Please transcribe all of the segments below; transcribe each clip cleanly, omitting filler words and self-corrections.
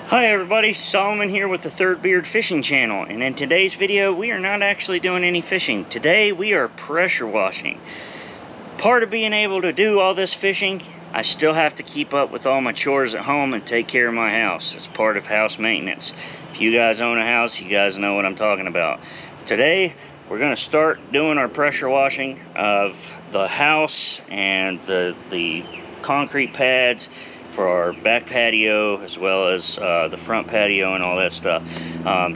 Hi everybody, Solomon here with the Third Beard Fishing Channel, and in today's video we are not actually doing any fishing. Today we are pressure washing. Part of being able to do all this fishing, I still have to keep up with all my chores at home and take care of my house. It's part of house maintenance. If you guys own a house, you guys know what I'm talking about. Today we're going to start doing our pressure washing of the house and the concrete pads for our back patio, as well as the front patio and all that stuff.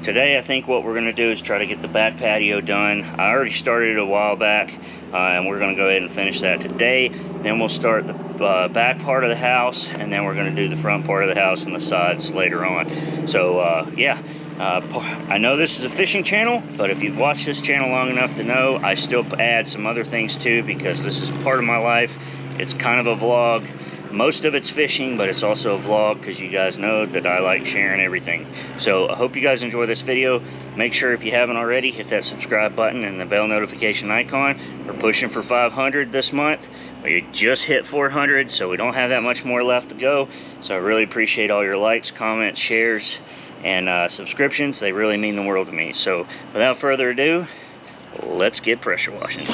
Today I think what we're going to do is try to get the back patio done. I already started it a while back, and we're going to go ahead and finish that today. Then we'll start the back part of the house, and then we're going to do the front part of the house and the sides later on. So yeah, I know this is a fishing channel, but if you've watched this channel long enough to know, I still add some other things too, because this is part of my life. It's kind of a vlog. Most of it's fishing, but it's also a vlog because you guys know that I like sharing everything. So I hope you guys enjoy this video. Make sure, if you haven't already, hit that subscribe button and the bell notification icon. We're pushing for 500 this month. We just hit 400, so we don't have that much more left to go. So I really appreciate all your likes, comments, shares, and subscriptions. They really mean the world to me. So without further ado, let's get pressure washing.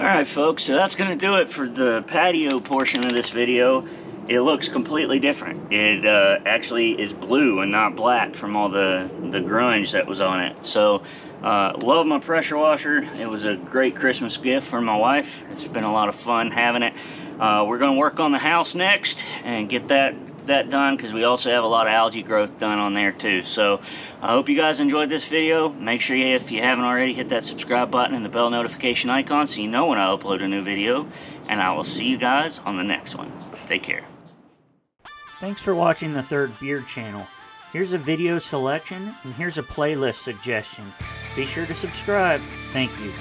Alright folks, so that's going to do it for the patio portion of this video. It looks completely different. It actually is blue and not black from all the grunge that was on it. So, love my pressure washer. It was a great Christmas gift for my wife. It's been a lot of fun having it. We're going to work on the house next and get that done, because we also have a lot of algae growth done on there too. So I hope you guys enjoyed this video. Make sure you, if you haven't already, hit that subscribe button and the bell notification icon so you know when I upload a new video, and I will see you guys on the next one. Take care. Thanks for watching the Third Beard channel. Here's a video selection and here's a playlist suggestion. Be sure to subscribe. Thank you.